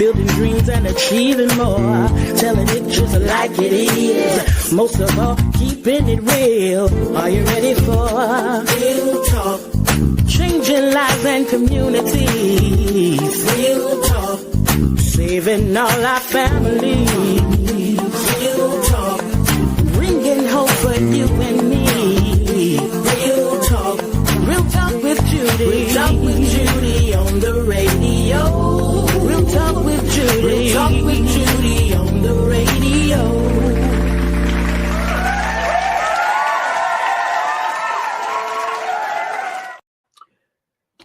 building dreams and achieving more, telling it just like it is. Most of all, keeping it real. Are you ready for real talk? Changing lives and communities. Real talk. Saving all our families. Real talk. Bringing hope for you and me. Real talk. Real talk with Judy. Real talk with Judy on the radio. Real talk with Judy. Real talk with Judy on the radio.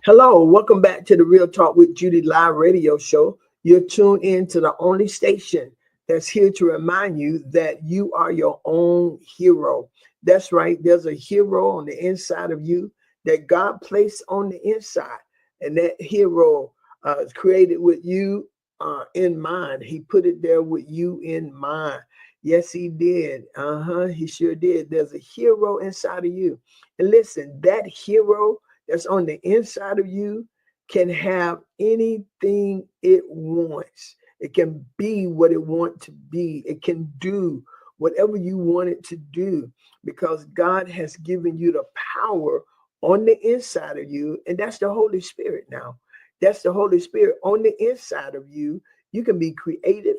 Hello, welcome back to the Real Talk with Judy live radio show. You're tuned in to the only station that's here to remind you that you are your own hero. That's right. There's a hero on the inside of you that God placed on the inside. And that hero is created with you in mind. He put it there with you in mind. Yes, he did. He sure did. There's a hero inside of you. And listen, that hero that's on the inside of you can have anything it wants. It can be what it wants to be. It can do whatever you want it to do because God has given you the power on the inside of you. And that's the Holy Spirit now. That's the Holy Spirit on the inside of you. You can be creative.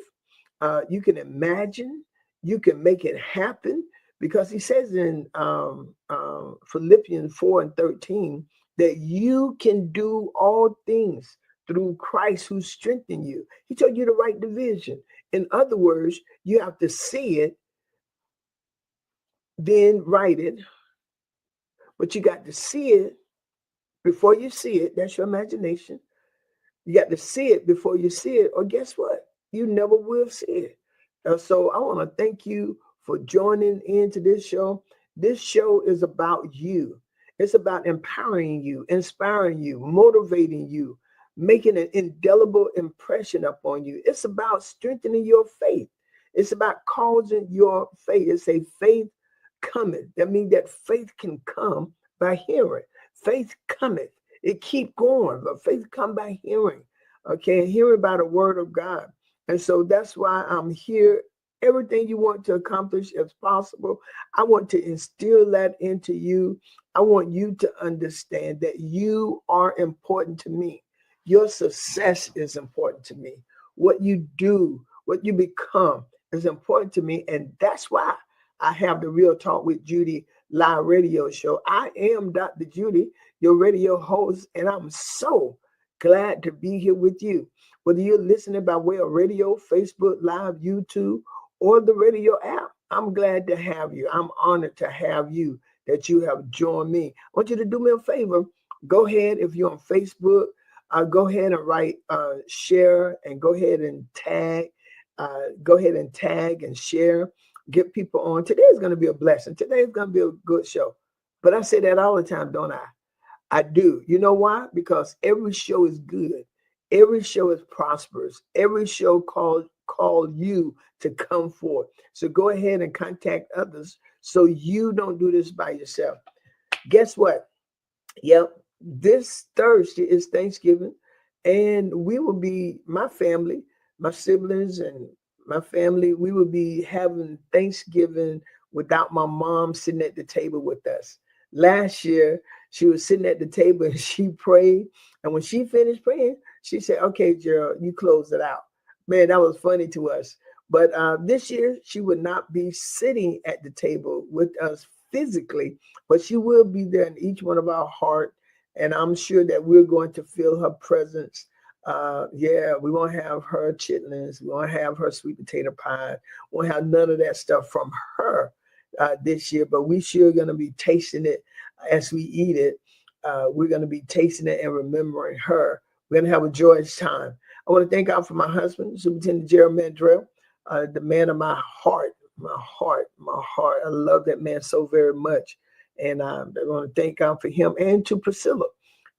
You can imagine. You can make it happen because he says in Philippians 4:13, that you can do all things through Christ who strengthens you. He told you to write the vision. In other words, you have to see it, then write it. But you got to see it before you see it. That's your imagination. You got to see it before you see it. Or guess what? You never will see it. So I want to thank you for joining into this show. This show is about you. It's about empowering you, inspiring you, motivating you, making an indelible impression upon you. It's about strengthening your faith. It's about causing your faith. It's a faith cometh. That means that faith can come by hearing. Faith cometh. It keep going, but faith come by hearing. Okay, hearing by the word of God. And so that's why I'm here. Everything you want to accomplish as possible, I want to instill that into you. I want you to understand that you are important to me. Your success is important to me. What you do, what you become is important to me. And that's why I have the Real Talk with Judy live radio show. I am Dr. Judy, your radio host, and I'm so glad to be here with you. Whether you're listening by way of radio, Facebook Live, YouTube, or the radio app, I'm glad to have you. I'm honored to have you, that you have joined me. I want you to do me a favor. Go ahead, if you're on Facebook, go ahead and write share and go ahead and tag. Go ahead and tag and share. Get people on. Today is going to be a blessing. Today is going to be a good show. But I say that all the time, don't I? I do. You know why? Because every show is good. Every show is prosperous. Every show call you to come forth. So go ahead and contact others so you don't do this by yourself. Guess what? Yep. This Thursday is Thanksgiving, and we will be, my family, my siblings and my family, we will be having Thanksgiving without my mom sitting at the table with us. Last year, she was sitting at the table and she prayed. And when she finished praying, she said, okay, Gerald, you close it out. Man, that was funny to us. But this year, she would not be sitting at the table with us physically, but she will be there in each one of our heart. And I'm sure that we're going to feel her presence. We won't have her chitlins. We won't have her sweet potato pie. We won't have none of that stuff from her this year, but we sure going to be tasting it as we eat it. We're going to be tasting it and remembering her. We're going to have a joyous time. I want to thank God for my husband, Superintendent Gerald Mandrell, the man of my heart. I love that man so very much. And I want to thank God for him and to Priscilla.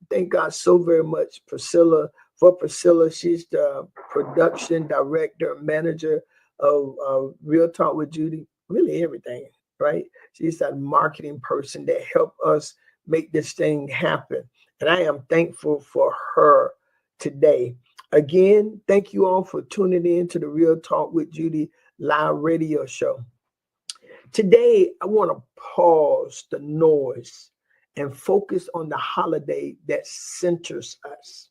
Thank God so very much, Priscilla. For Priscilla, she's the production director, manager of Real Talk with Judy, really everything, right? She's that marketing person that helped us make this thing happen. And I am thankful for her today. Again, thank you all for tuning in to the Real Talk with Judy live radio show. Today, I want to pause the noise and focus on the holiday that centers us.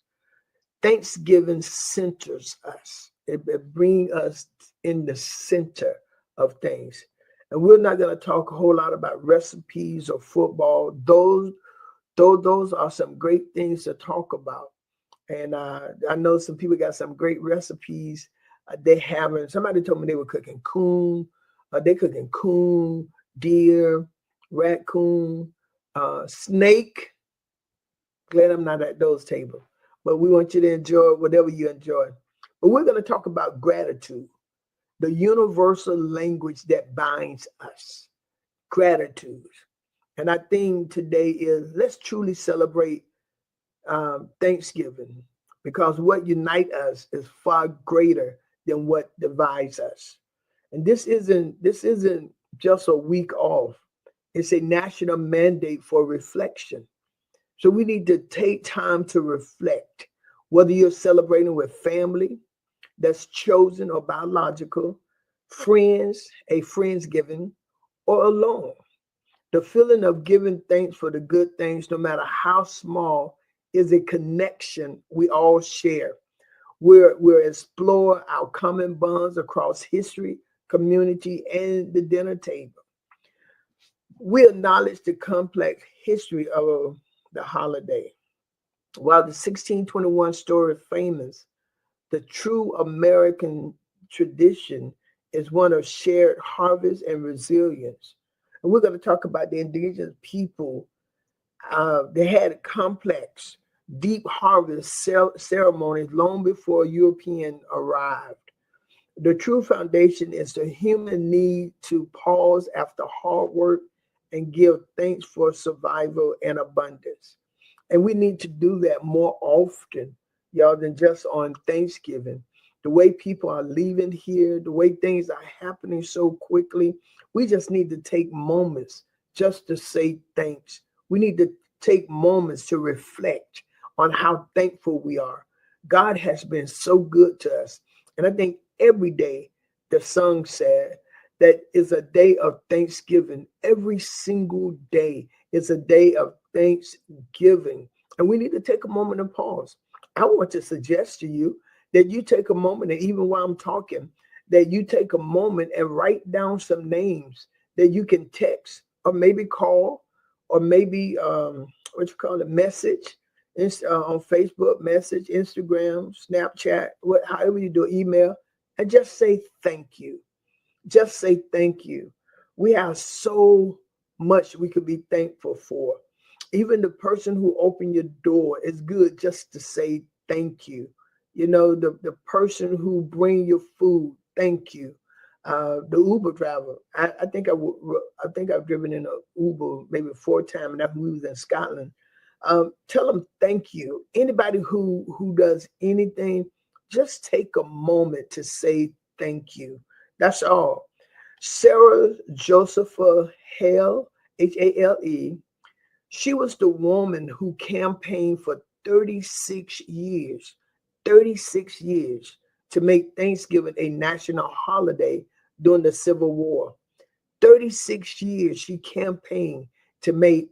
Thanksgiving centers us. It brings us in the center of things. And we're not going to talk a whole lot about recipes or football. Those are some great things to talk about. And I know some people got some great recipes they haven't. Somebody told me they were cooking coon. They cooking coon, deer, raccoon, snake. Glad I'm not at those tables. But we want you to enjoy whatever you enjoy. But we're going to talk about gratitude, the universal language that binds us. Gratitude. And our theme today is let's truly celebrate Thanksgiving, because what unites us is far greater than what divides us. And this isn't just a week off. It's a national mandate for reflection. So we need to take time to reflect, whether you're celebrating with family that's chosen or biological, friends, a friendsgiving, or alone. The feeling of giving thanks for the good things, no matter how small, is a connection we all share. We'll explore our common bonds across history, community, and the dinner table. We acknowledge the complex history of the holiday. While the 1621 story is famous, the true American tradition is one of shared harvest and resilience. And we're going to talk about the indigenous people. They had complex, deep harvest ceremonies long before European arrived. The true foundation is the human need to pause after hard work and give thanks for survival and abundance. And we need to do that more often, y'all, than just on Thanksgiving. The way people are leaving here, the way things are happening so quickly, we just need to take moments just to say thanks. We need to take moments to reflect on how thankful we are. God has been so good to us. And I think every day, the song said, that is a day of thanksgiving. Every single day is a day of thanksgiving. And we need to take a moment and pause. I want to suggest to you that you take a moment, and even while I'm talking, that you take a moment and write down some names that you can text or maybe call or maybe message on Facebook, message, Instagram, Snapchat, however you do, email, and just say thank you. Just say thank you. We have so much we could be thankful for. Even the person who opened your door, is good just to say thank you. You know, the person who bring your food, thank you. The Uber driver, I think I've driven in an Uber maybe 4 times, and that we was in Scotland. Tell them thank you. Anybody who does anything, just take a moment to say thank you. That's all. Sarah Josepha Hale, Hale, she was the woman who campaigned for 36 years, 36 years to make Thanksgiving a national holiday during the Civil War. 36 years she campaigned to make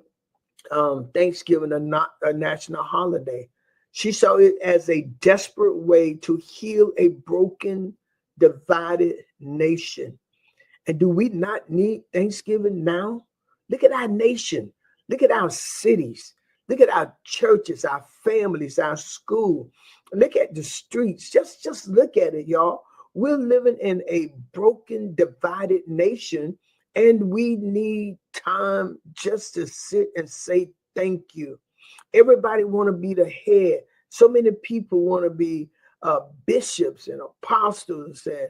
Thanksgiving a national holiday. She saw it as a desperate way to heal a broken, divided nation. And do we not need Thanksgiving now? Look at our nation. Look at our cities. Look at our churches, our families, our school. Look at the streets. Just look at it, y'all. We're living in a broken, divided nation, and we need time just to sit and say thank you. Everybody want to be the head. So many people want to be bishops and apostles and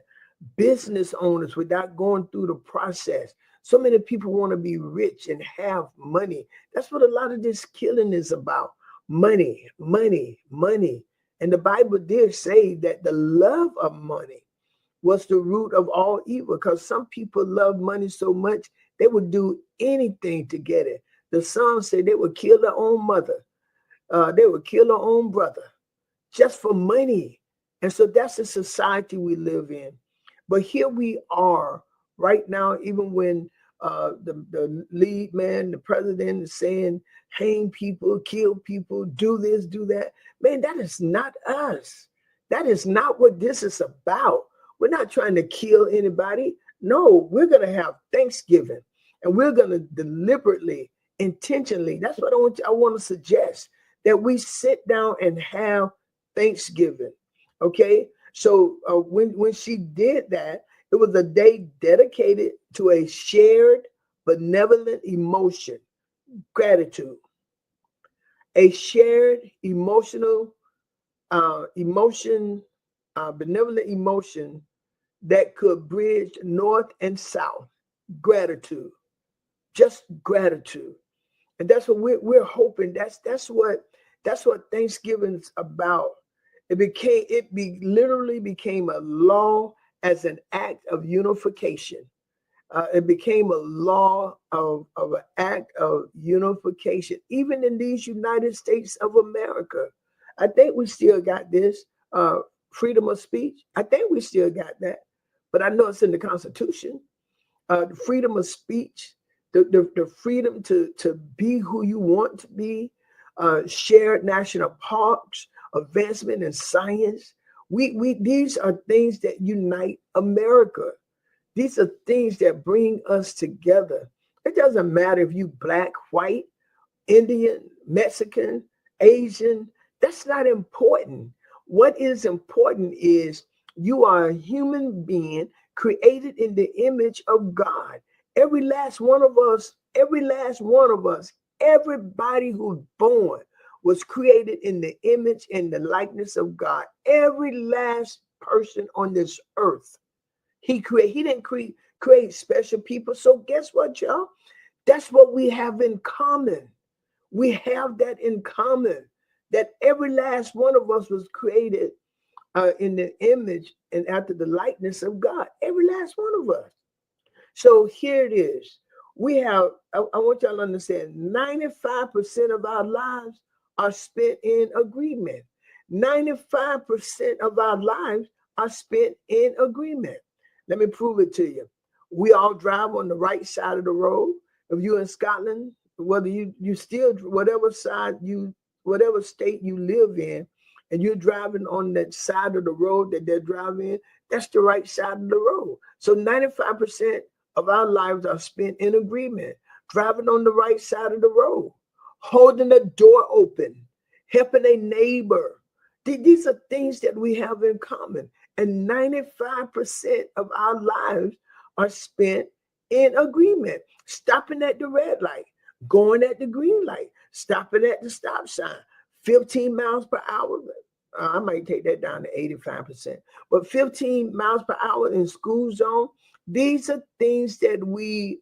business owners without going through the process. So many people want to be rich and have money. That's what a lot of this killing is about. Money, money, money. And the Bible did say that the love of money was the root of all evil, because some people love money so much they would do anything to get it. The Psalms say they would kill their own mother. They would kill their own brother just for money. And so that's the society we live in. But here we are right now, even when the lead man, the president is saying, hang people, kill people, do this, do that. Man, that is not us. That is not what this is about. We're not trying to kill anybody. No, we're going to have Thanksgiving, and we're going to deliberately, intentionally. That's what I want to suggest, that we sit down and have Thanksgiving. Okay. So when she did that, it was a day dedicated to a shared benevolent emotion, gratitude, a shared benevolent emotion that could bridge north and south. Gratitude, just gratitude, and that's what we're hoping. That's what Thanksgiving's about. Literally became a law as an act of unification. It became a law of an act of unification, even in these United States of America. I think we still got this freedom of speech. I think we still got that, but I know it's in the Constitution. The freedom of speech, the freedom to be who you want to be, shared national parks, advancement in science. We these are things that unite America. These are things that bring us together. It doesn't matter if you black, white, Indian, Mexican, Asian. That's not important. What is important is you are a human being created in the image of God. Every last one of us, everybody who's born was created in the image and the likeness of God. Every last person on this earth. He didn't create special people. So guess what, y'all? That's what we have in common. We have that in common, that every last one of us was created in the image and after the likeness of God. Every last one of us. So here it is. We have, I want y'all to understand, 95% of our lives are spent in agreement. 95% of our lives are spent in agreement. Let me prove it to you. We all drive on the right side of the road. If you're in Scotland, whether you still, whatever state you live in, and you're driving on that side of the road that they're driving in, that's the right side of the road. So 95% of our lives are spent in agreement, driving on the right side of the road, holding the door open, helping a neighbor. These are things that we have in common. And 95% of our lives are spent in agreement, stopping at the red light, going at the green light, stopping at the stop sign, 15 miles per hour. I might take that down to 85%, but 15 miles per hour in school zone. These are things that we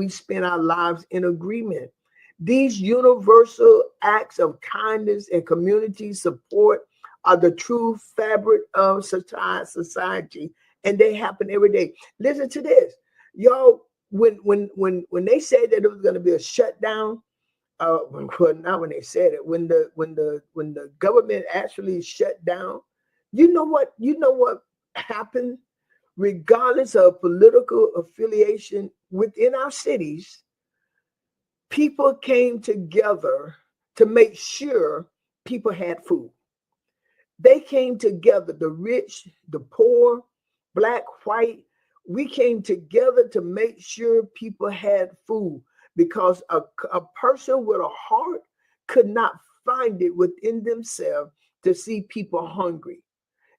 spend our lives in agreement. These universal acts of kindness and community support are the true fabric of society, and they happen every day. Listen to this, y'all. When they said that it was going to be a shutdown, well, not when they said it. When the government actually shut down, you know what happened? Regardless of political affiliation within our cities, people came together to make sure people had food. They came together, the rich, the poor, black, white. We came together to make sure people had food, because a person with a heart could not find it within themselves to see people hungry.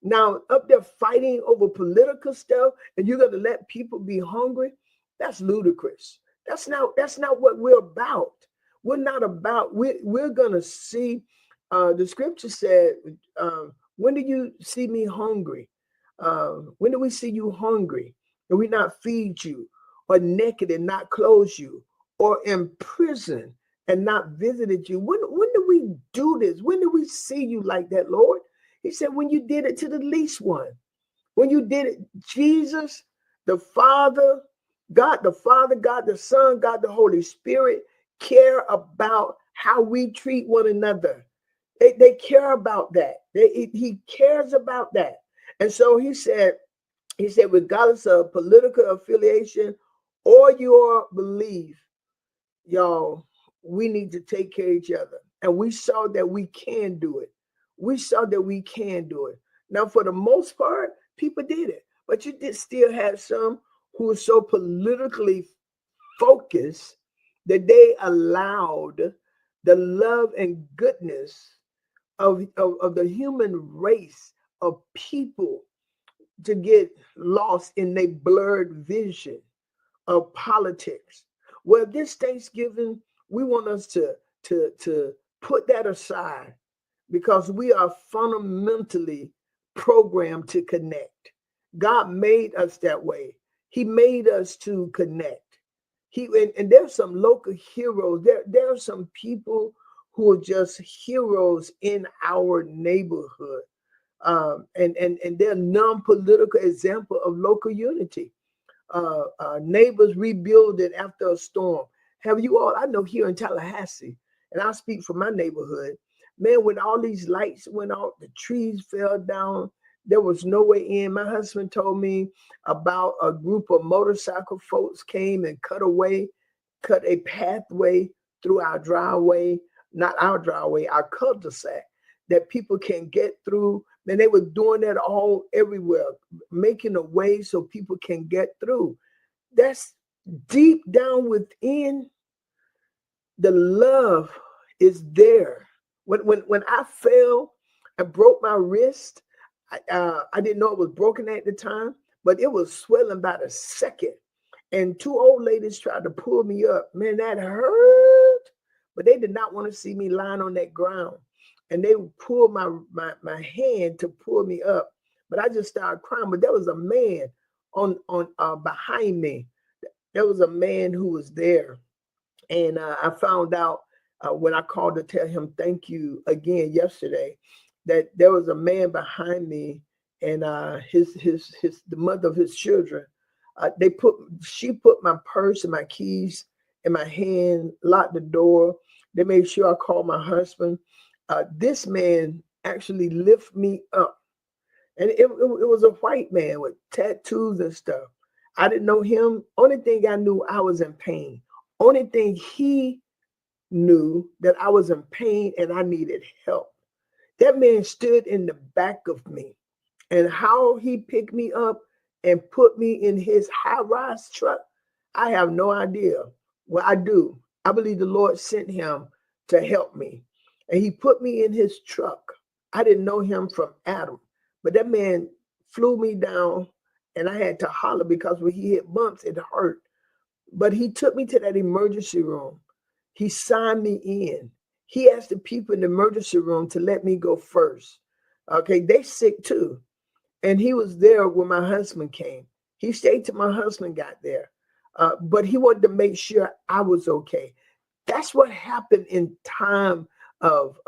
Now, up there fighting over political stuff, and you're going to let people be hungry? That's ludicrous. That's not what we're about. We're not about. We're going to see. The scripture said, "When do you see me hungry? When do we see you hungry and we not feed you, or naked and not clothe you, or in prison and not visited you?" When do we do this? When do we see you like that, Lord? He said, when you did it to the least one, when you did it, Jesus, the Father, God the Son, God the Holy Spirit care about how we treat one another. They care about that. He cares about that. And so he said, regardless of political affiliation or your belief, y'all, we need to take care of each other. And we saw that we can do it. We saw that we can do it. Now, for the most part, people did it. But you did still have some who were so politically focused that they allowed the love and goodness of the human race of people to get lost in their blurred vision of politics. Well, this Thanksgiving, we want us to put that aside because we are fundamentally programmed to connect. God made us that way. He made us to connect. And there's some local heroes. There are some people who are just heroes in our neighborhood. And they're non-political example of local unity. Neighbors rebuilding after a storm. Have you all? I know here in Tallahassee, and I speak for my neighborhood. Man, when all these lights went out, the trees fell down. There was no way in. My husband told me about a group of motorcycle folks came and cut a pathway through our driveway, not our driveway, our cul-de-sac, that people can get through. And they were doing that all everywhere, making a way so people can get through. That's deep down within. The love is there. When I fell and broke my wrist, I didn't know it was broken at the time, but it was swelling by the second. And two old ladies tried to pull me up. Man, that hurt. But they did not want to see me lying on that ground. And they pulled my hand to pull me up. But I just started crying. But there was a man on behind me. There was a man who was there. And I found out when I called to tell him thank you again yesterday, that there was a man behind me, and the mother of his children. She put my purse and my keys in my hand, locked the door. They made sure I called my husband. This man actually lifted me up, and it was a white man with tattoos and stuff. I didn't know him. Only thing I knew, I was in pain. Only thing he knew, that I was in pain and I needed help. That man stood in the back of me, and how he picked me up and put me in his high-rise truck, I have no idea. Well, I do. I believe the Lord sent him to help me, and he put me in his truck. I didn't know him from Adam, but that man flew me down, and I had to holler because when he hit bumps, it hurt. But he took me to that emergency room. He signed me in. He asked the people in the emergency room to let me go first. Okay, they sick too. And he was there when my husband came. He stayed till my husband got there. But he wanted to make sure I was okay. That's what happened in time of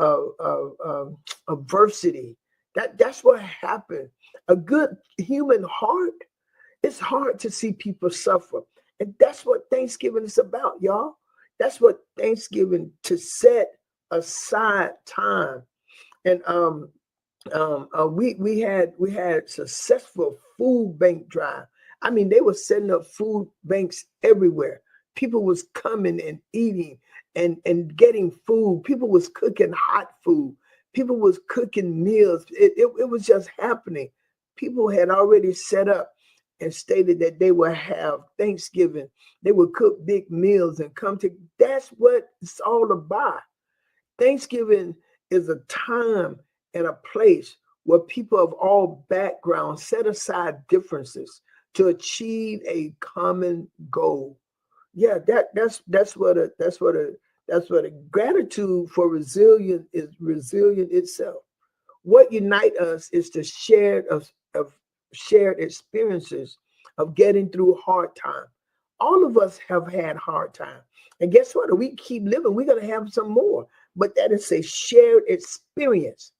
adversity. That's what happened. A good human heart, it's hard to see people suffer. And that's what Thanksgiving is about, y'all. That's what Thanksgiving, to set aside time. And we had successful food bank drive. I mean, they were setting up food banks everywhere. People was coming and eating and getting food. People was cooking hot food. People was cooking meals. It was just happening. People had already set up and stated that they would have Thanksgiving. They would cook big meals and come to. That's what it's all about. Thanksgiving is a time and a place where people of all backgrounds set aside differences to achieve a common goal. Yeah, that's what a gratitude for resilient is resilient itself. What unite us is the of shared experiences of getting through hard time. All of us have had hard time. And guess what? If we keep living, we're going to have some more. But that is a shared experience.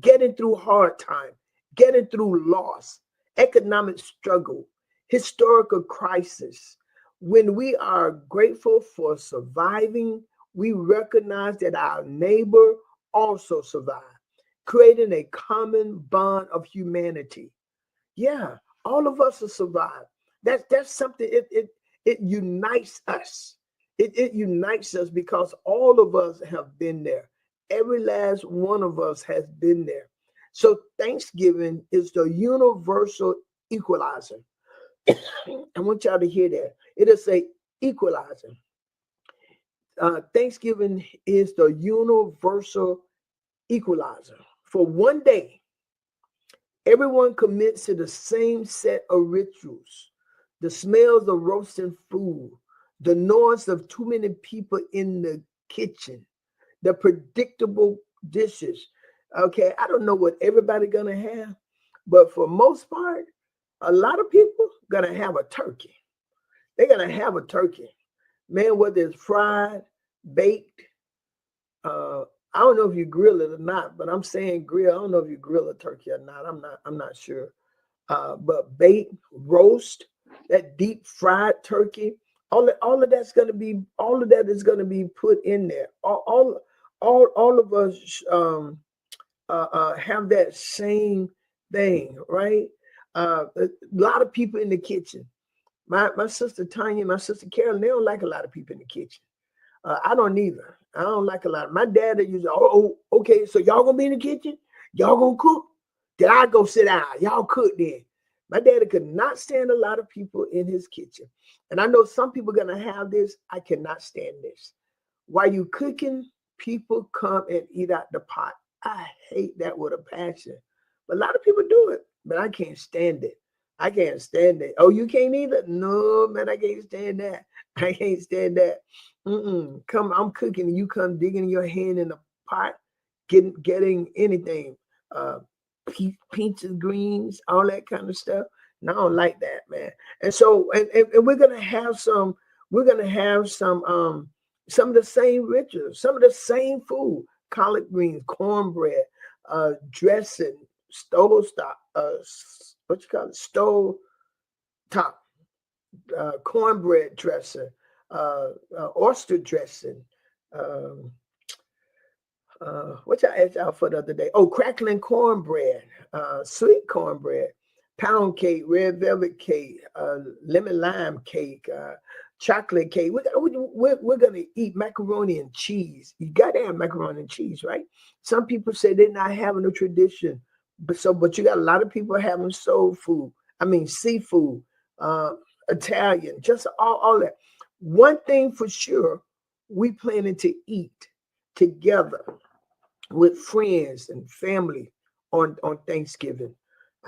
Getting through hard time, getting through loss, economic struggle, historical crisis. When we are grateful for surviving, we recognize that our neighbor also survive, creating a common bond of humanity. Yeah, all of us will survive. That's something. It unites us. It unites us because all of us have been there. Every last one of us has been there. So Thanksgiving is the universal equalizer. I want y'all to hear that. It is a equalizer. Thanksgiving is the universal equalizer. For one day, everyone commits to the same set of rituals. The smells of roasting food, the noise of too many people in the kitchen, the predictable dishes. Okay, I don't know what everybody gonna have, but for most part, a lot of people gonna have a turkey. They're gonna have a turkey, man. Whether it's fried, baked, uh, I don't know if you grill it or not, but I'm saying grill. I don't know if you grill a turkey or not. I'm not sure. But bake, roast, that deep fried turkey, all of that's gonna be all of that is gonna be put in there. All of us have that same thing, right? A lot of people in the kitchen. My sister Tanya, my sister Carolyn, they don't like a lot of people in the kitchen. I don't either. I don't like a lot. My dad used, okay, so y'all gonna be in the kitchen? Y'all gonna cook? Then I go sit down. Y'all cook then. My daddy could not stand a lot of people in his kitchen. And I know some people are gonna have this. I cannot stand this. While you cooking, people come and eat out the pot. I hate that with a passion. But a lot of people do it, but I can't stand it. I can't stand it. Oh, you can't either? No, man, I can't stand that. I can't stand that. Come, I'm cooking, and you come digging your hand in the pot, getting anything, uh, peaches, greens, all that kind of stuff. No, I don't like that, man. And so, and we're gonna have some. We're gonna have some of the same rituals, some of the same food: collard greens, cornbread, dressing, stove top, what you call it, stove top, cornbread dressing, oyster dressing. Um, what y'all asked out for the other day? Oh, crackling cornbread, sweet cornbread, pound cake, red velvet cake, lemon lime cake, chocolate cake. We're going to eat macaroni and cheese. You got to have macaroni and cheese, right? Some people say they're not having a tradition, but you got a lot of people having soul food. I mean, seafood, Italian, just all that. One thing for sure, we planning to eat together with friends and family on Thanksgiving.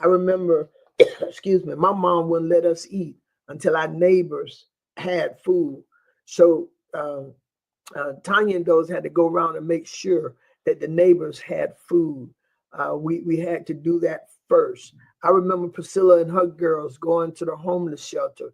I remember, excuse me, my mom wouldn't let us eat until our neighbors had food. So Tanya and those had to go around and make sure that the neighbors had food. We had to do that first. I remember Priscilla and her girls going to the homeless shelter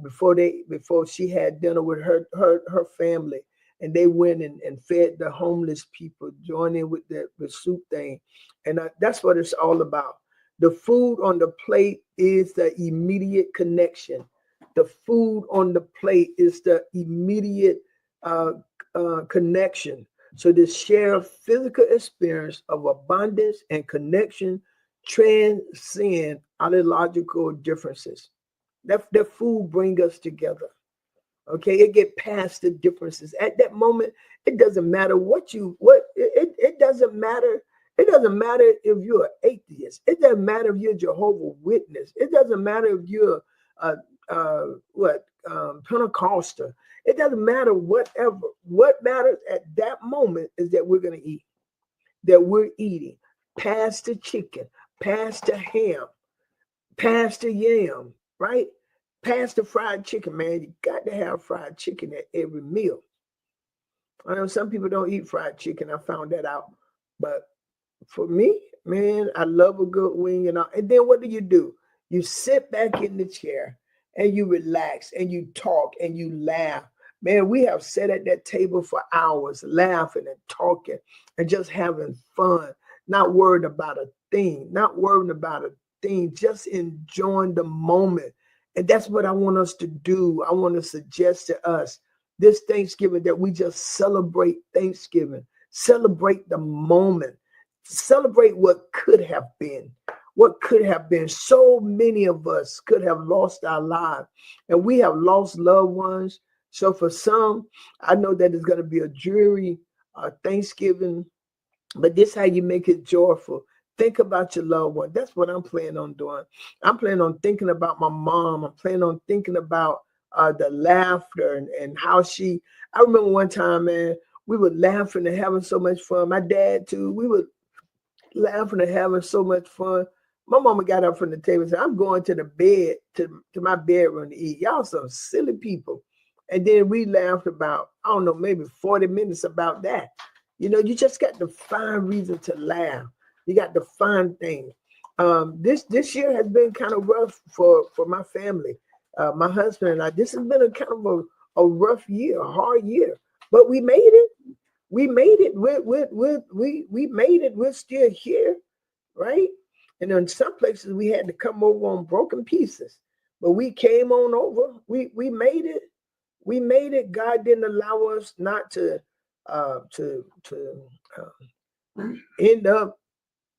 before she had dinner with her family, and they went and fed the homeless people, joined in with the soup thing, and that's what it's all about. The food on the plate is the immediate connection. The food on the plate is the immediate connection. So this shared physical experience of abundance and connection transcend ideological differences. That food bring us together. Okay, it get past the differences. At that moment, it doesn't matter it doesn't matter. It doesn't matter if you're an atheist. It doesn't matter if you're Jehovah's Witness. It doesn't matter if you're Pentecostal. It doesn't matter whatever. What matters at that moment is that we're going to eat. That we're eating. Past the chicken, past the ham, past the yam, right? Past the fried chicken, man. You got to have fried chicken at every meal. I know some people don't eat fried chicken. I found that out. But for me, man, I love a good wing and all. And then what do? You sit back in the chair and you relax and you talk and you laugh. Man, we have sat at that table for hours laughing and talking and just having fun, not worried about a thing, just enjoying the moment. And that's what I want us to do. I want to suggest to us this Thanksgiving that we just celebrate Thanksgiving. Celebrate the moment. Celebrate what could have been. What could have been. So many of us could have lost our lives, and we have lost loved ones. So for some, I know that it's going to be a dreary Thanksgiving, but this is how you make it joyful. Think about your loved one. That's what I'm planning on doing. I'm planning on thinking about my mom. I'm planning on thinking about the laughter and how she. I remember one time, man, we were laughing and having so much fun. My dad too. We were laughing and having so much fun. My mama got up from the table and said, I'm going to the bed, to my bedroom to eat. Y'all some silly people. And then we laughed about, I don't know, maybe 40 minutes about that. You know, you just got to find reason to laugh. You got to find things. This year has been kind of rough for my family. My husband and I, this has been a kind of a rough year, a hard year. But we made it. We made it. We made it. We're still here, right? And in some places we had to come over on broken pieces, but we came on over. We made it. We made it. God didn't allow us not to end up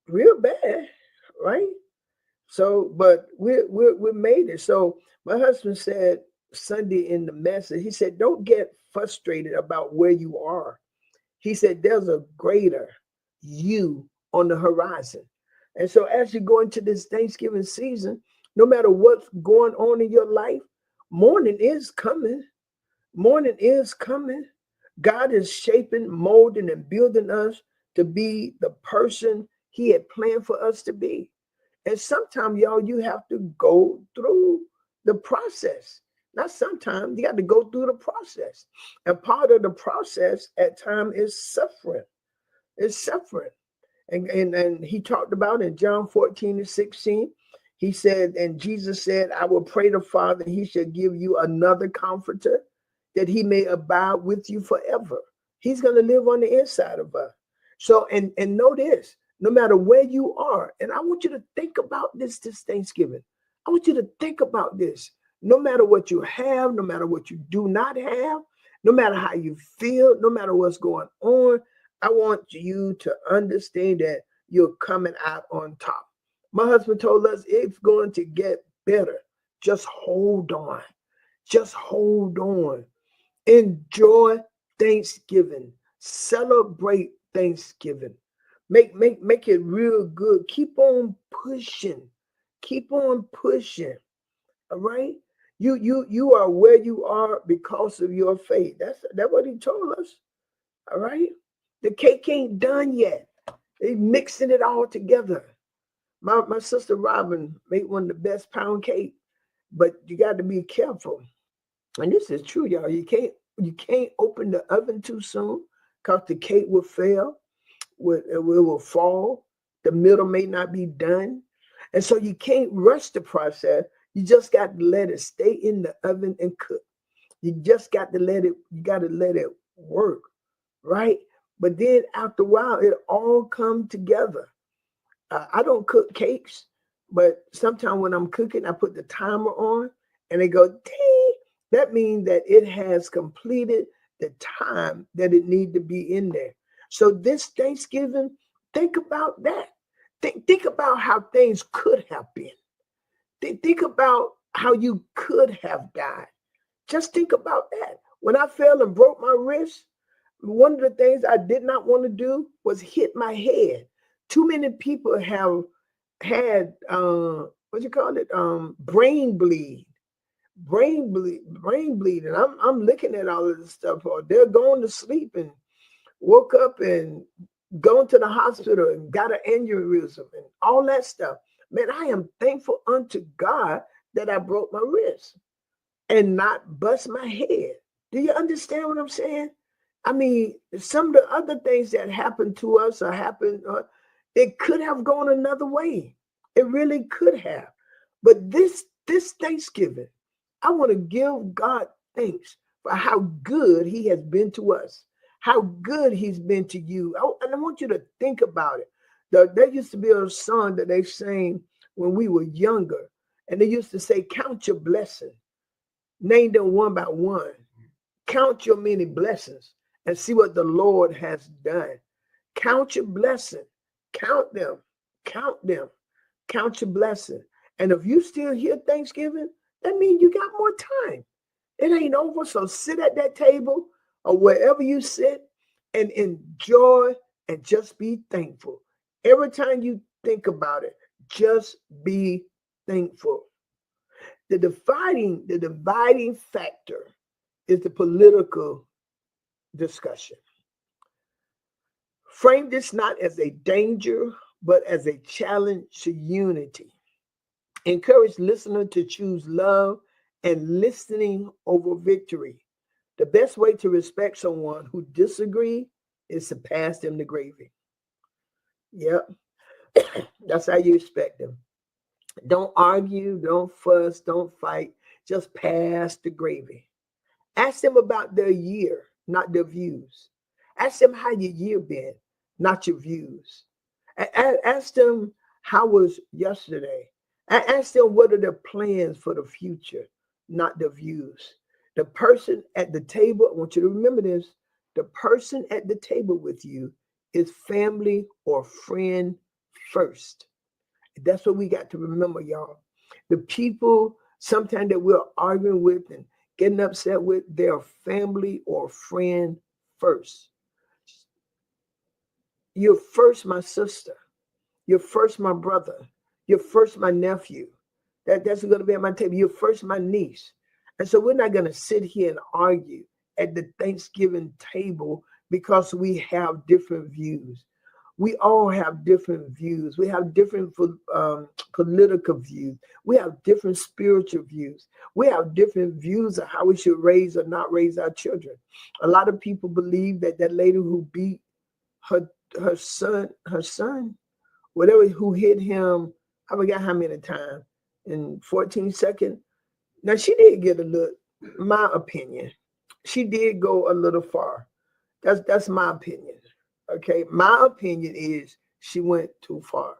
real bad, right? So, but we made it. So my husband said Sunday in the message, he said, don't get frustrated about where you are. He said, there's a greater you on the horizon. And so as you go into this Thanksgiving season, no matter what's going on in your life, morning is coming. Morning is coming. God is shaping, molding, and building us to be the person he had planned for us to be. And sometimes, y'all, you have to go through the process. Not sometimes, you got to go through the process. And part of the process at times is suffering. It's suffering. And he talked about in John 14:16, he said, and Jesus said, I will pray the Father, he shall give you another comforter that he may abide with you forever. He's going to live on the inside of us. So, and know this, no matter where you are, and I want you to think about this Thanksgiving. I want you to think about this. No matter what you have, no matter what you do not have, no matter how you feel, no matter what's going on, I want you to understand that you're coming out on top. My husband told us it's going to get better. Just hold on. Just hold on. Enjoy Thanksgiving. Celebrate Thanksgiving. Make it real good. Keep on pushing. Keep on pushing. All right. You are where you are because of your faith. That's what he told us. All right. The cake ain't done yet. They mixing it all together. My sister Robin made one of the best pound cake, but you got to be careful. And this is true, y'all. You can't open the oven too soon because the cake will fail. It will fall. The middle may not be done. And so you can't rush the process. You just got to let it stay in the oven and cook. You just got to let it work, right? But then after a while, it all come together. I don't cook cakes, but sometimes when I'm cooking, I put the timer on and it go ding. That means that it has completed the time that it need to be in there. So this Thanksgiving, think about that. Think about how things could have been. Think about how you could have died. Just think about that. When I fell and broke my wrist, one of the things I did not want to do was hit my head. Too many people have had brain bleed. Brain bleed. And I'm looking at all of this stuff. Or they're going to sleep and woke up and gone to the hospital and got an aneurysm and all that stuff. Man, I am thankful unto God that I broke my wrist and not bust my head. Do you understand what I'm saying? I mean, some of the other things that happened to us or happened, it could have gone another way. It really could have. But this Thanksgiving, I want to give God thanks for how good he has been to us, how good he's been to you. And I want you to think about it. There used to be a song that they sang when we were younger, and they used to say, count your blessings, name them one by one, count your many blessings, and see what the Lord has done. Count your blessing. Count them. Count them. Count your blessing. And if you still hear Thanksgiving, that means you got more time. It ain't over. So sit at that table or wherever you sit and enjoy and just be thankful. Every time you think about it, just be thankful. The dividing factor is the political discussion. Frame this not as a danger, but as a challenge to unity. Encourage listener to choose love and listening over victory. The best way to respect someone who disagree is to pass them the gravy. Yep, that's how you respect them. Don't argue, don't fuss, don't fight. Just pass the gravy. Ask them about their year, not their views. Ask them how your year been, not your views. Ask them how was yesterday. Ask them what are their plans for the future, not their views. The person at the table, I want you to remember this, the person at the table with you is family or friend first. That's what we got to remember, y'all. The people sometimes that we're arguing with and getting upset with, they're family or friend first. You're first my sister. You're first my brother. You're first my nephew. That's going to be at my table. You're first my niece. And so we're not going to sit here and argue at the Thanksgiving table because we have different views. We all have different views. We have different political views. We have different spiritual views. We have different views of how we should raise or not raise our children. A lot of people believe that that lady who beat her son, whatever, who hit him, I forgot how many times, in 14 seconds. Now, she did get a little, my opinion, she did go a little far. That's my opinion. Okay, my opinion is she went too far.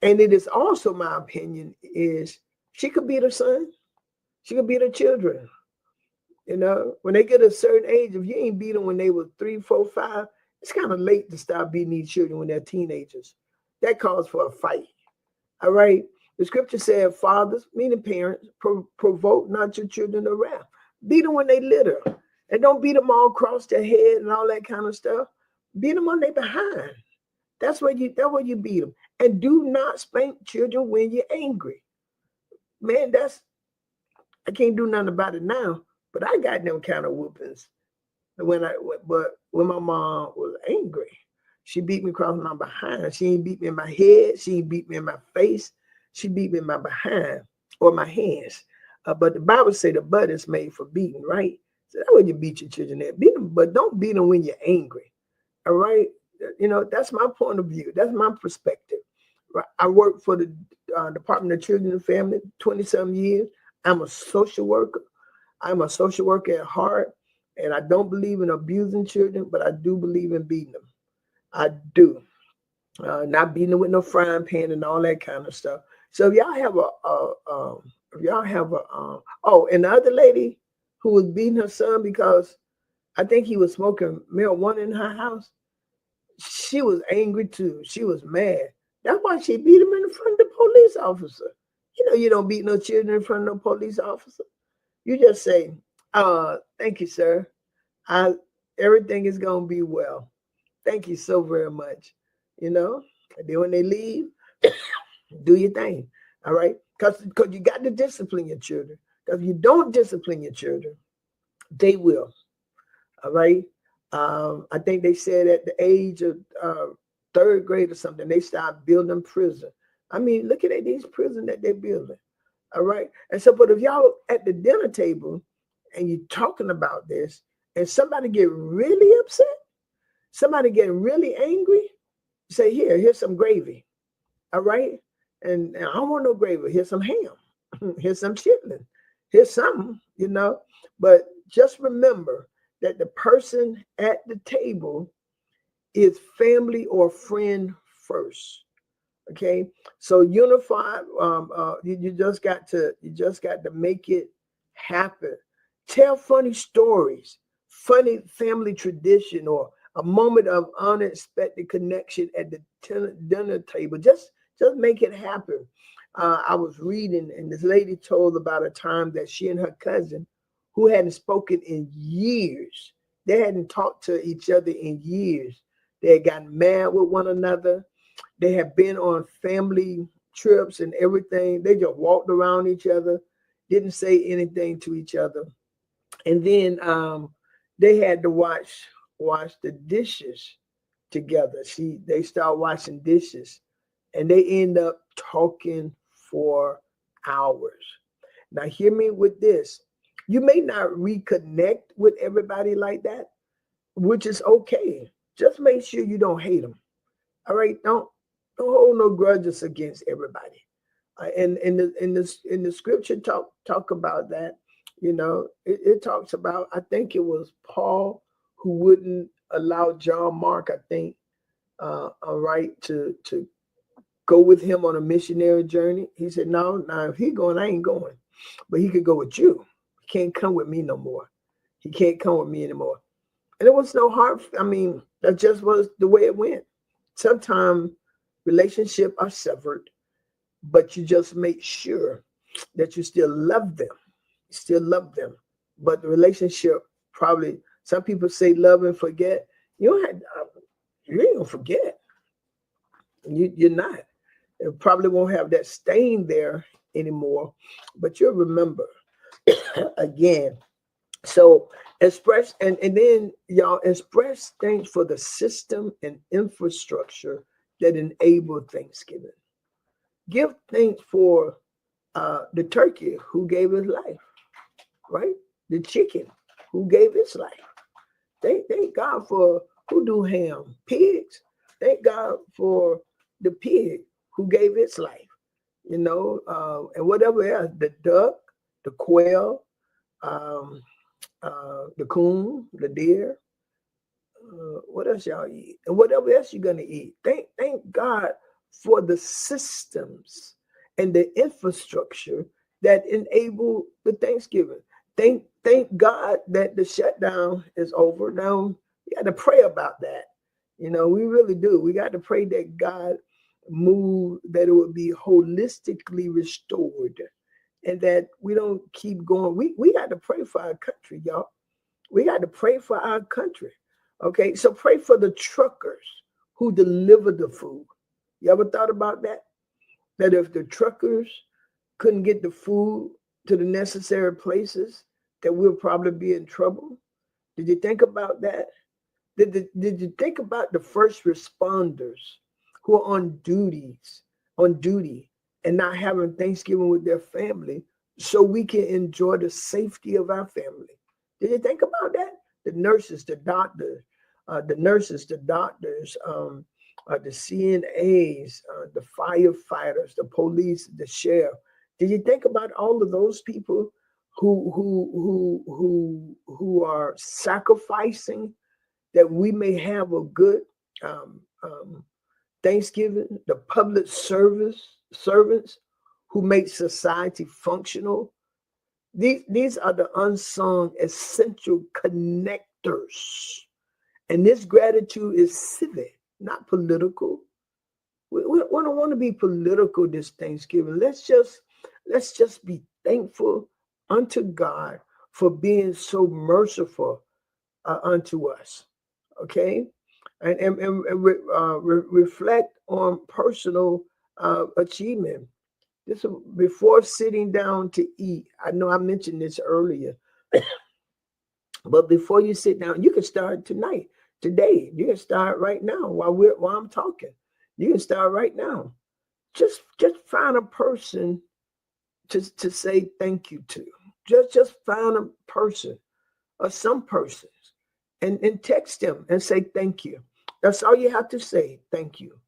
And it is also my opinion is she could beat her son. She could beat her children. You know, when they get a certain age, if you ain't beat them when they were 3, 4, 5, it's kind of late to start beating these children when they're teenagers. That calls for a fight. All right. The scripture said, fathers, meaning parents, provoke not your children to wrath. Beat them when they litter. And don't beat them all across their head and all that kind of stuff. Beat them on their behind. That's where you beat them. And do not spank children when you're angry. Man, I can't do nothing about it now, but I got them kind of whoopings when my mom was angry. She beat me across my behind. She ain't beat me in my head. She ain't beat me in my face. She beat me in my behind or my hands. But the Bible say the butt is made for beating, right? So that's when you beat your children at. Beat them, but don't beat them when you're angry. All right? You know, that's my point of view. That's my perspective. Right? I worked for the Department of Children and Family 20-some years. I'm a social worker. I'm a social worker at heart. And I don't believe in abusing children, but I do believe in beating them. I do. Not beating them with no frying pan and all that kind of stuff. So if y'all have and the other lady who was beating her son because I think he was smoking marijuana in her house, she was angry too. She was mad. That's why she beat him in front of the police officer. You know, you don't beat no children in front of no police officer. You just say, thank you, sir. Everything is going to be well. Thank you so very much. You know, and then when they leave, do your thing. All right. Because you got to discipline your children. Because if you don't discipline your children, they will. All right. I think they said at the age of 3rd grade or something, they start building prison. I mean, look at these prisons that they're building. All right. And so, but if y'all at the dinner table and you're talking about this and somebody get really upset, somebody get really angry, say, here's some gravy. All right. And I don't want no gravy. Here's some ham. Here's some chitlin. Here's something, you know. But just remember that the person at the table is family or friend first. Okay. So unified, you just got to make it happen. Tell funny stories, funny family tradition, or a moment of unexpected connection at the dinner table. Just make it happen. I was reading, and this lady told about a time that she and her cousin, who hadn't spoken in years, they hadn't talked to each other in years. They had gotten mad with one another. They had been on family trips and everything. They just walked around each other, didn't say anything to each other. And then they had to wash the dishes together. They start washing dishes, and they end up talking for hours. Now, hear me with this. You may not reconnect with everybody like that, which is okay. Just make sure you don't hate them. All right, don't hold no grudges against everybody. And in the scripture talk about that. You know, it talks about, I think it was Paul who wouldn't allow John Mark, I think, all right, to go with him on a missionary journey. He said, no, if he going, I ain't going. But he could go with you. He can't come with me no more. He can't come with me anymore. And it was no hard. I mean, that just was the way it went. Sometimes relationships are severed, but you just make sure that you still love them. You still love them. But the relationship, probably, some people say love and forget. You ain't gonna forget. You're not. It probably won't have that stain there anymore, but you'll remember again. So express, and then y'all express thanks for the system and infrastructure that enable Thanksgiving. Give thanks for the turkey who gave his life, right? The chicken who gave his life. Thank God for who do ham, pigs. Thank God for the pig who gave its life, you know, and whatever else, the duck, the quail, the coon, the deer. What else y'all eat? And whatever else you're gonna eat. Thank God for the systems and the infrastructure that enable the Thanksgiving. Thank God that the shutdown is over. Now we got to pray about that. You know, we really do. We got to pray that God move, that it would be holistically restored, and that we don't keep going. We got to pray for our country, y'all. We got to pray for our country. Okay, so pray for the truckers who deliver the food. You ever thought about that? That if the truckers couldn't get the food to the necessary places, that we'll probably be in trouble. Did you think about that? Did you think about the first responders who are on duty and not having Thanksgiving with their family so we can enjoy the safety of our family? Did you think about that? The nurses, the doctors, the CNAs, the firefighters, the police, the sheriff. Did you think about all of those people who are sacrificing that we may have a good Thanksgiving? The public servants who make society functional. These are the unsung essential connectors. And this gratitude is civic, not political. We don't want to be political this Thanksgiving. Let's just be thankful unto God for being so merciful unto us. Okay, and reflect on personal achievement. This before sitting down to eat. I know I mentioned this earlier, but before you sit down, you can start tonight, today. You can start right now while I'm talking. You can start right now. Just find a person to say thank you to. Just find a person or some persons and text them and say thank you. That's all you have to say. Thank you.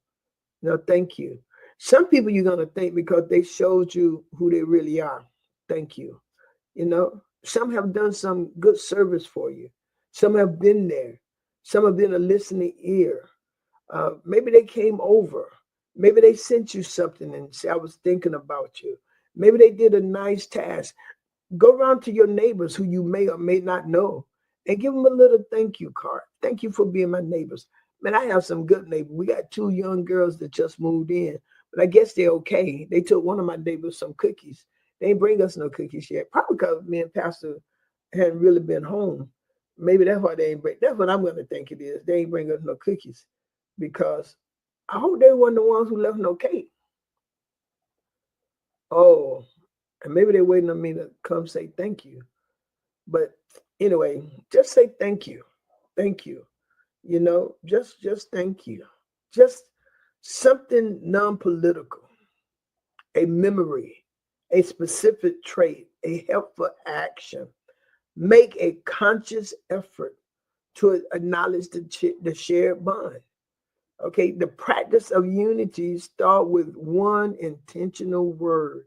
No, thank you. Some people you're going to thank because they showed you who they really are. Thank you. You know, some have done some good service for you. Some have been there. Some have been a listening ear. Maybe they came over. Maybe they sent you something and said, I was thinking about you. Maybe they did a nice task. Go around to your neighbors who you may or may not know and give them a little thank you card. Thank you for being my neighbors. Man, I have some good neighbors. We got 2 young girls that just moved in, but I guess they're okay. They took one of my neighbors some cookies. They ain't bring us no cookies yet, probably because me and Pastor hadn't really been home. Maybe that's why they ain't bring. That's what I'm going to think it is. They ain't bring us no cookies because I hope they weren't the ones who left no cake. Oh, and maybe they're waiting on me to come say thank you. But anyway, just say thank you. Thank you. Just thank you. Just something non-political, a memory, a specific trait, a helpful action. Make a conscious effort to acknowledge the shared bond. Okay, the practice of unity start with one intentional word.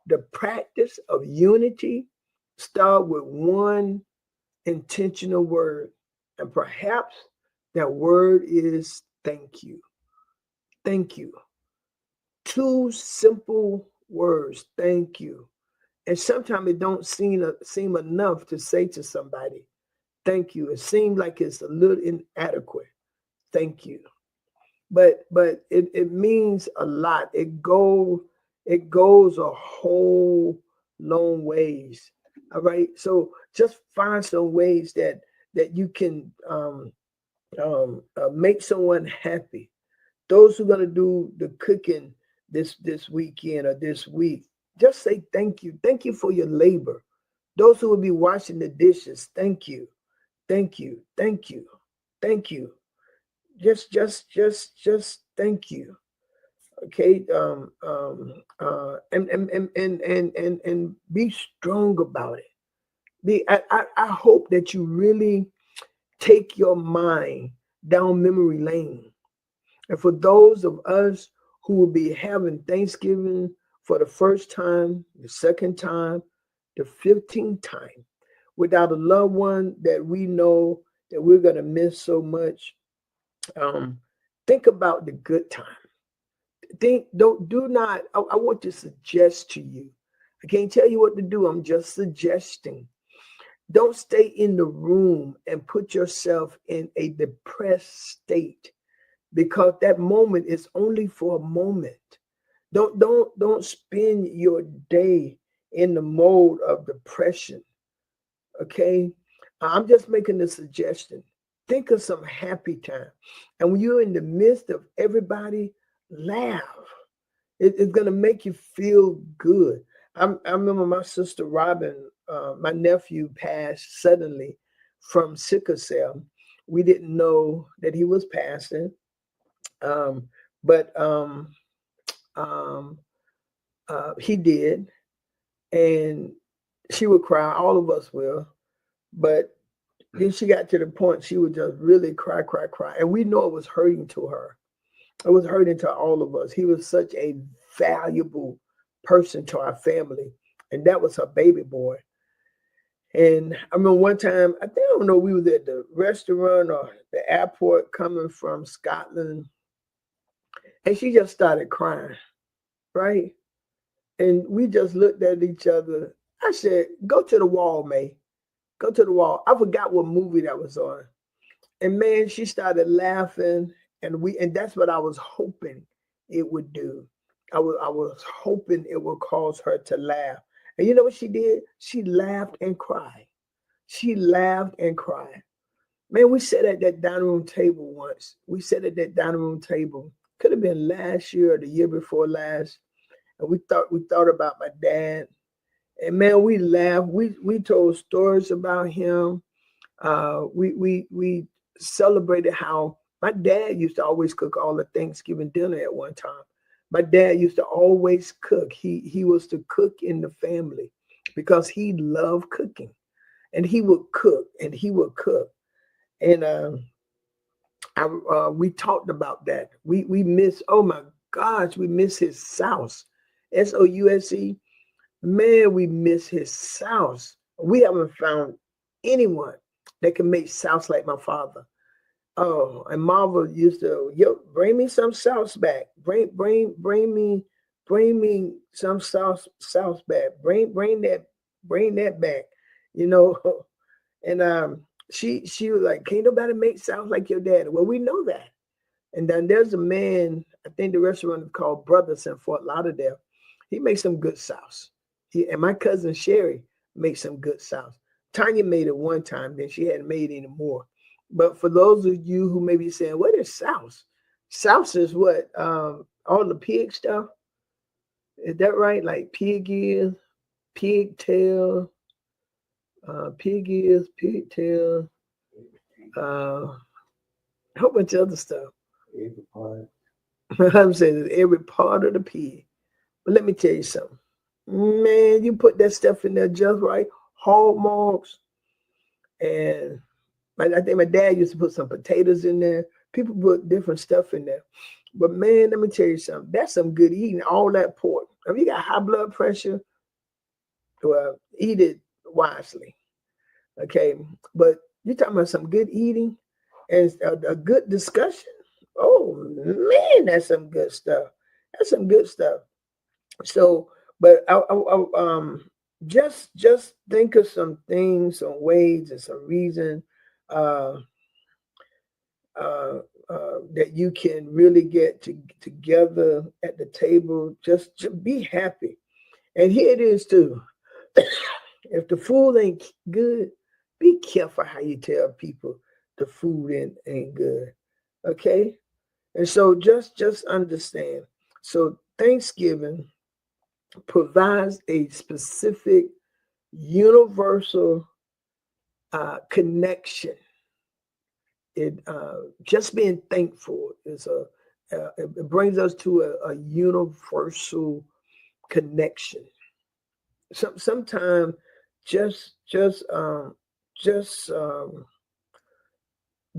The practice of unity start with one intentional word. And perhaps that word is thank you. Thank you. 2 simple words, thank you. And sometimes it don't seem enough to say to somebody, thank you. It seems like it's a little inadequate. Thank you. But it means a lot. It goes a whole long ways. All right. So just find some ways that you can make someone happy. Those who are gonna do the cooking this weekend or this week, just say thank you. Thank you for your labor. Those who will be washing the dishes, thank you, thank you, thank you, thank you. Just thank you. Okay. And be strong about it. I hope that you really take your mind down memory lane. And for those of us who will be having Thanksgiving for the first time, the second time, the 15th time, without a loved one that we know that we're going to miss so much, um, think about the good time. Do not, I want to suggest to you. I can't tell you what to do. I'm just suggesting. Don't stay in the room and put yourself in a depressed state because that moment is only for a moment. Don't spend your day in the mode of depression. Okay, I'm just making a suggestion. Think of some happy time, and when you're in the midst of everybody, laugh. It's gonna make you feel good. I remember my sister Robin, my nephew passed suddenly from sickle cell. We didn't know that he was passing, um, but um, he did, and she would cry. All of us will, but then she got to the point she would just really cry, cry, cry, and we know it was hurting to her. It was hurting to all of us. He was such a valuable person to our family, and that was her baby boy. And I remember one time, I don't know, we was at the restaurant or the airport coming from Scotland, and she just started crying, right? And we just looked at each other. I said, "Go to the wall, May. Go to the wall." I forgot what movie that was on. And man, she started laughing, and that's what I was hoping it would do. I was hoping it would cause her to laugh. And you know what she did? She laughed and cried. She laughed and cried. Man, we sat at that dining room table once. We sat at that dining room table. Could have been last year or the year before last. And we thought about my dad. And man, we laughed. We told stories about him. We celebrated how my dad used to always cook all the Thanksgiving dinner at one time. My dad used to always cook. He was the cook in the family because he loved cooking, and he would cook and he would cook. And we talked about that. We miss. Oh my gosh, we miss his sauce. Souse. Man, we miss his sauce. We haven't found anyone that can make sauce like my father. Oh, and Marvel used to, yo, bring me some sauce back. Bring me some sauce back. Bring that back. You know, and She was like, can't nobody make sounds like your daddy. Well, we know that. And then there's a man, I think the restaurant is called Brothers in Fort Lauderdale. He makes some good sauce. And my cousin Sherry makes some good sauce. Tanya made it one time, then she hadn't made any more. But for those of you who may be saying, what is sauce? Sauce is what? All the pig stuff. Is that right? Like pig ears, pigtail, pigtail, a whole bunch of other stuff. Every part. I'm saying every part of the pig. But let me tell you something. Man, you put that stuff in there just right. Hog marks. And I think my dad used to put some potatoes in there. People put different stuff in there. But man, let me tell you something. That's some good eating, all that pork. If you got high blood pressure, well, eat it wisely. Okay. But you're talking about some good eating and a good discussion. Oh man, that's some good stuff. That's some good stuff. So, but just think of some things, some ways, and some reason that you can really get together at the table. Just be happy. And here it is too. If the food ain't good, be careful how you tell people the food ain't good. Okay? And so just understand. So Thanksgiving provides a specific universal connection. It just being thankful is it brings us to a universal connection. Sometimes just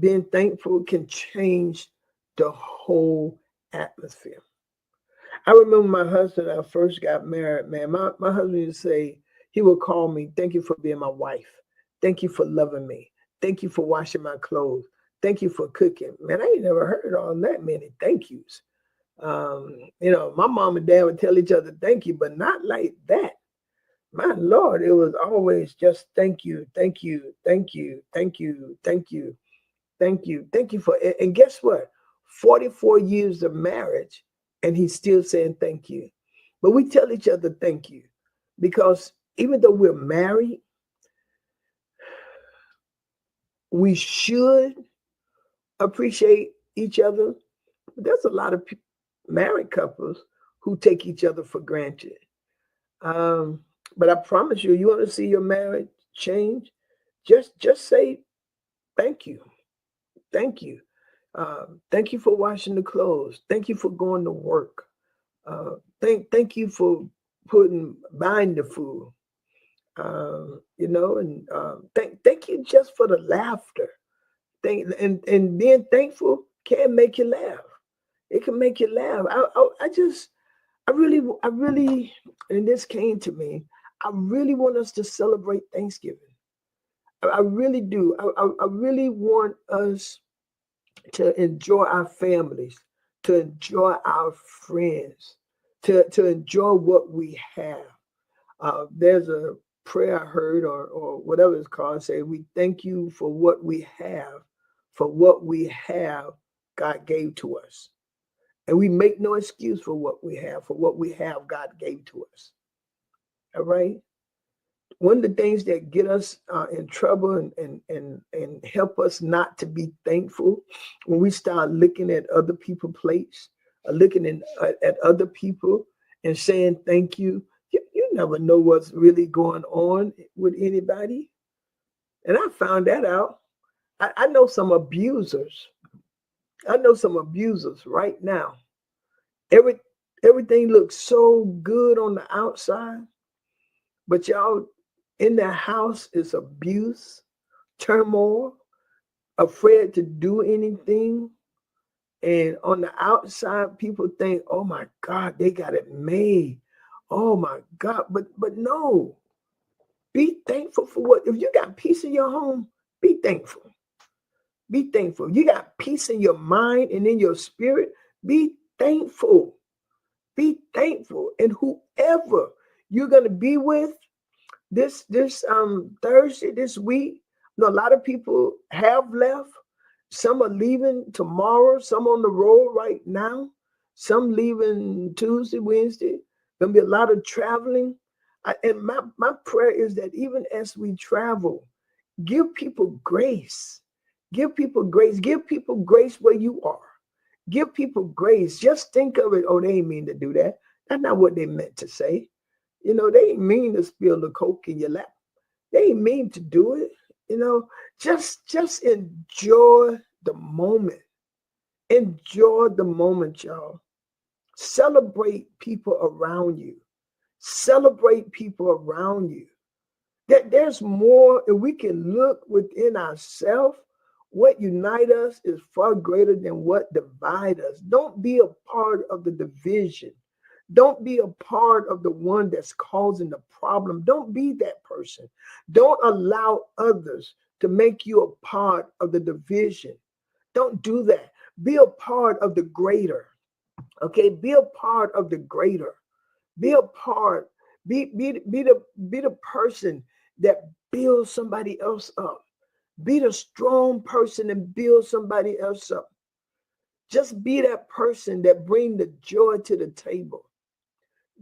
being thankful can change the whole atmosphere. I remember my husband, I first got married, man. My husband used to say, he would call me, thank you for being my wife. Thank you for loving me. Thank you for washing my clothes. Thank you for cooking. Man, I ain't never heard all that many thank yous. My mom and dad would tell each other thank you, but not like that. My Lord, it was always just thank you, thank you, thank you, thank you, thank you, thank you, thank you for it. And guess what? 44 years of marriage, and he's still saying thank you. But we tell each other thank you because even though we're married, we should appreciate each other. There's a lot of married couples who take each other for granted. But I promise you want to see your marriage change, just say thank you. Thank you. Thank you for washing the clothes. Thank you for going to work. Thank you for buying the food. And thank you just for the laughter. And being thankful can make you laugh. It can make you laugh. I really, and this came to me. I really want us to celebrate Thanksgiving. I really do. I really want us to enjoy our families, to enjoy our friends, to enjoy what we have. There's a prayer I heard or whatever it's called, say, we thank you for what we have, God gave to us. And we make no excuse for what we have, God gave to us. All right? One of the things that get us in trouble and help us not to be thankful when we start looking at other people's plates, looking at other people and saying thank you. You never know what's really going on with anybody. And I found that out. I know some abusers. I know some abusers right now. Everything looks so good on the outside, but y'all in their house is abuse, turmoil, afraid to do anything. And on the outside, people think, oh my God, they got it made. Oh my God. But no. Be thankful for what, if you got peace in your home, be thankful. Be thankful. You got peace in your mind and in your spirit, be thankful. Be thankful. And whoever you're going to be with this Thursday, this week, A lot of people have left. Some are leaving tomorrow. Some on the road right now. Some leaving Tuesday, Wednesday. Gonna be a lot of traveling. And my prayer is that even as we travel, give people grace. Give people grace. Give people grace where you are. Give people grace. Just think of it. Oh, they ain't mean to do that. That's not what they meant to say. They ain't mean to spill the Coke in your lap. They ain't mean to do it. Just enjoy the moment. Enjoy the moment, y'all. Celebrate people around you. Celebrate people around you. That there's more, and we can look within ourselves. What unite us is far greater than what divide us. Don't be a part of the division. Don't be a part of the one that's causing the problem. Don't be that person. Don't allow others to make you a part of the division. Don't do that. Be a part of the greater. Okay, be a part of the greater. Be a part. Be the person that builds somebody else up. Be the strong person and build somebody else up. Just be that person that bring the joy to the table.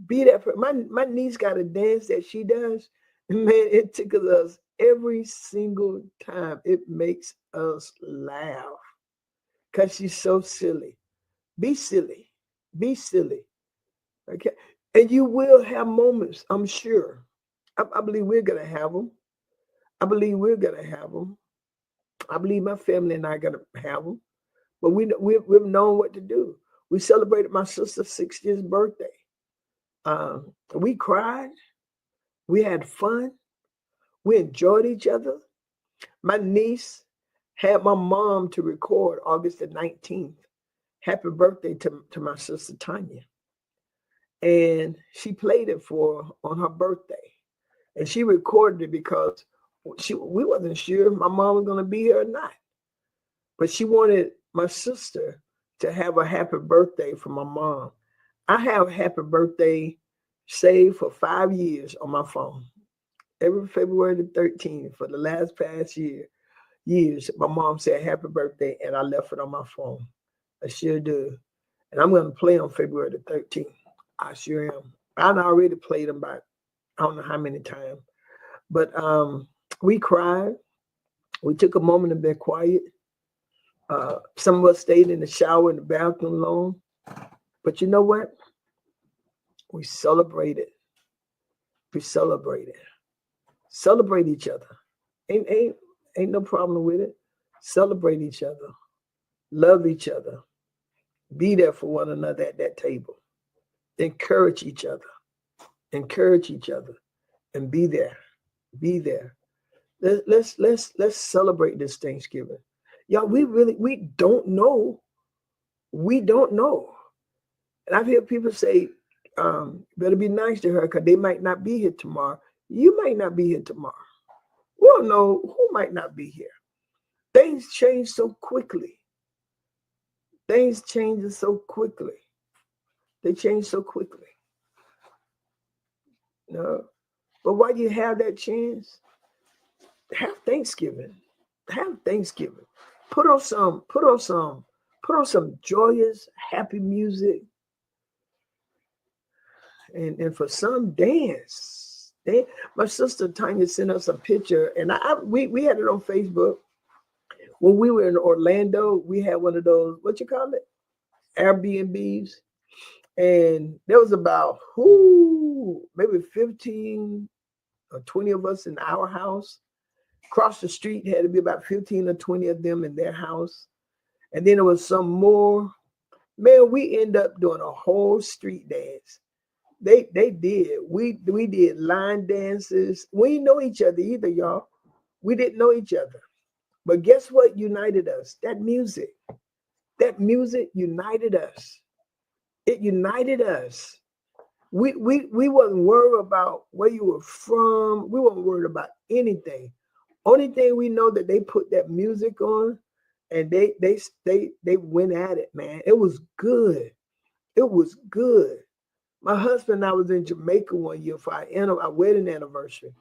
Be that. My niece got a dance that she does. Man, it tickles us every single time. It makes us laugh because she's so silly. Be silly. Be silly. Okay. And you will have moments, I'm sure. I believe we're going to have them. I believe we're going to have them. I believe my family and I are going to have them. But we've known what to do. We celebrated my sister's 60th birthday. We cried. We had fun. We enjoyed each other. My niece had my mom to record August the 19th. Happy birthday to my sister Tanya. And she played it for on her birthday. And she recorded it because we wasn't sure if my mom was going to be here or not. But she wanted my sister to have a happy birthday for my mom. I have happy birthday saved for 5 years on my phone. Every February the 13th for the past years, my mom said happy birthday, and I left it on my phone. I sure do. And I'm going to play on February the 13th. I sure am. I already played them by I don't know how many times. But we cried. We took a moment to be quiet. Some of us stayed in the shower in the bathroom alone. But you know what? We celebrated. We celebrated. Celebrate each other. Ain't no problem with it. Celebrate each other. Love each other. Be there for one another at that table. Encourage each other. Encourage each other. And be there. Be there. Let's celebrate this Thanksgiving. Y'all, we don't know. We don't know. And I've heard people say, better be nice to her because they might not be here tomorrow. You might not be here tomorrow. We don't know who might not be here. Things change so quickly. Things change so quickly. They change so quickly. No. But while you have that chance, have Thanksgiving. Have Thanksgiving. Put on some joyous, happy music. And for some, dance. My sister Tanya sent us a picture, and we had it on Facebook. When we were in Orlando, we had one of those, what you call it? Airbnbs. And there was about maybe 15 or 20 of us in our house. Across the street had to be about 15 or 20 of them in their house. And then there was some more. Man, we end up doing a whole street dance. They did. We did line dances. We didn't know each other either, y'all. We didn't know each other. But guess what united us? That music. That music united us. It united us. We wasn't worried about where you were from. We weren't worried about anything. Only thing we know that they put that music on and they went at it, man. It was good. It was good. My husband and I was in Jamaica one year for our wedding anniversary.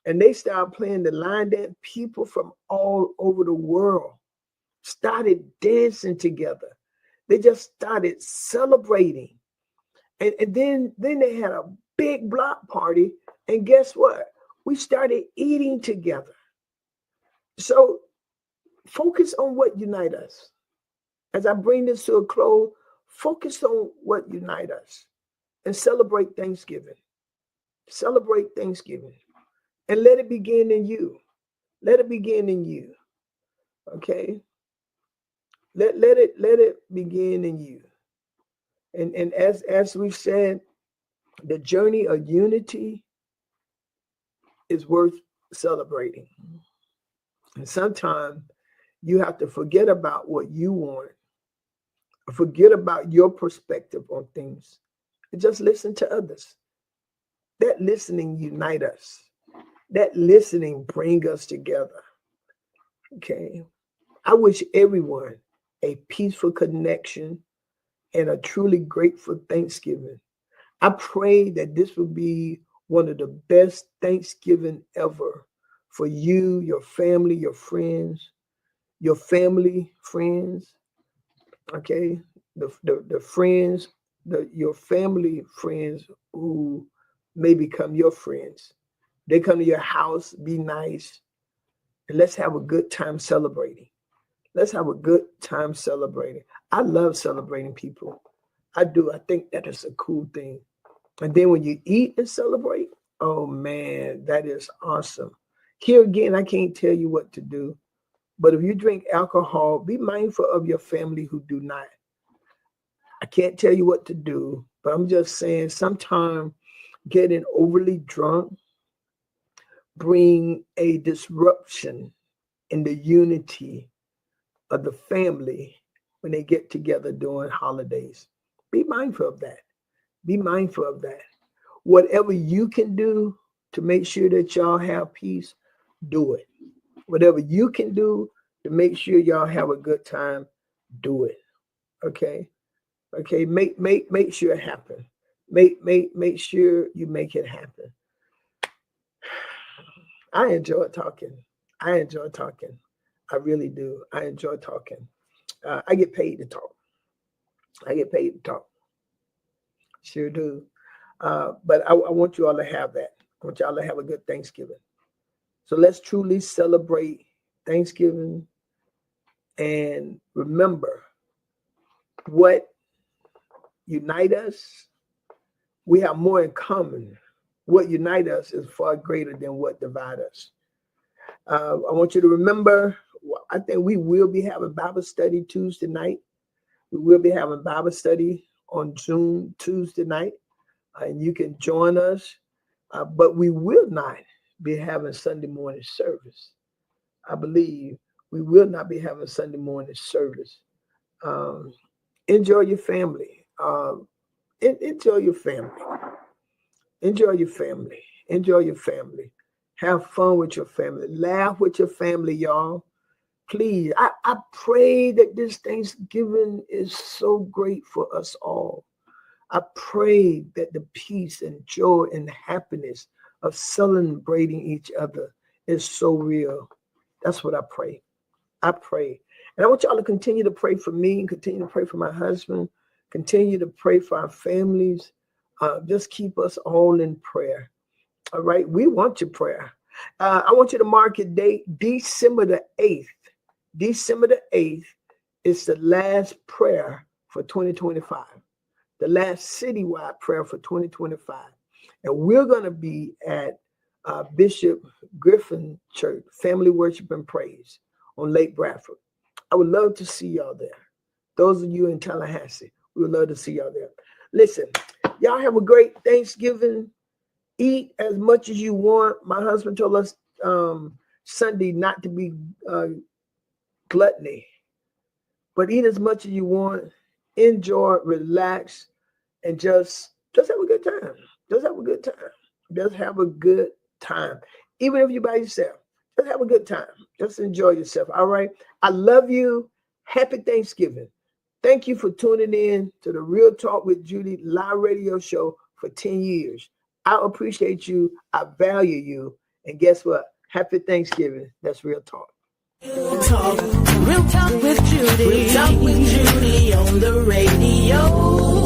And they started playing the line dance. People from all over the world started dancing together. They just started celebrating. And then they had a big block party. And guess what? We started eating together. So focus on what unites us. As I bring this to a close, focus on what unites us and celebrate Thanksgiving. Celebrate Thanksgiving and let it begin in you. Let it begin in you. Okay? Let it begin in you. And as we've said, the journey of unity is worth celebrating. And sometimes you have to forget about what you want, forget about your perspective on things, and just listen to others. That listening unite us. That listening bring us together. Okay. I wish everyone a peaceful connection and a truly grateful Thanksgiving. I pray that this will be one of the best Thanksgiving ever for you, your family, your friends, okay? The friends, your family friends who may become your friends. They come to your house, be nice, and let's have a good time celebrating. Let's have a good time celebrating. I love celebrating people. I do. I think that is a cool thing. And then when you eat and celebrate, oh man, that is awesome. Here again, I can't tell you what to do. But if you drink alcohol, be mindful of your family who do not. I can't tell you what to do, but I'm just saying sometimes getting overly drunk bring a disruption in the unity of the family when they get together during holidays. Be mindful of that. Be mindful of that. Whatever you can do to make sure that y'all have peace, do it. Whatever you can do to make sure y'all have a good time, do it. Okay? Okay, make sure it happen. Make sure you make it happen. I enjoy talking. I enjoy talking. I really do. I enjoy talking. I get paid to talk. I get paid to talk. Sure do. But I want you all to have that. I want y'all to have a good Thanksgiving. So let's truly celebrate Thanksgiving and remember what unite us. We have more in common. What unite us is far greater than what divide us. I want you to remember, I think we will be having Bible study Tuesday night. We will be having Bible study on Zoom Tuesday night. And you can join us. But we will not be having Sunday morning service. I believe we will not be having Sunday morning service. Enjoy your family. Enjoy your family. Enjoy your family. Enjoy your family. Have fun with your family. Laugh with your family, y'all. Please, I pray that this Thanksgiving is so great for us all. I pray that the peace and joy and happiness of celebrating each other is so real. That's what I pray. I pray. And I want y'all to continue to pray for me and continue to pray for my husband, continue to pray for our families. Just keep us all in prayer. All right. We want your prayer. I want you to mark a date, December the 8th. December the 8th is the last prayer for 2025, the last citywide prayer for 2025. And we're going to be at Bishop Griffin Church, Family Worship and Praise on Lake Bradford. I would love to see y'all there. Those of you in Tallahassee, we would love to see y'all there. Listen, y'all have a great Thanksgiving. Eat as much as you want. My husband told us Sunday not to be gluttony, but eat as much as you want. Enjoy, relax, and just have a good time. Just have a good time. Just have a good time. Even if you're by yourself, just have a good time. Just enjoy yourself. All right. I love you. Happy Thanksgiving. Thank you for tuning in to the Real Talk with Judy live radio show for 10 years. I appreciate you. I value you. And guess what? Happy Thanksgiving. That's real talk. Real talk with Judy. Real talk with Judy on the radio.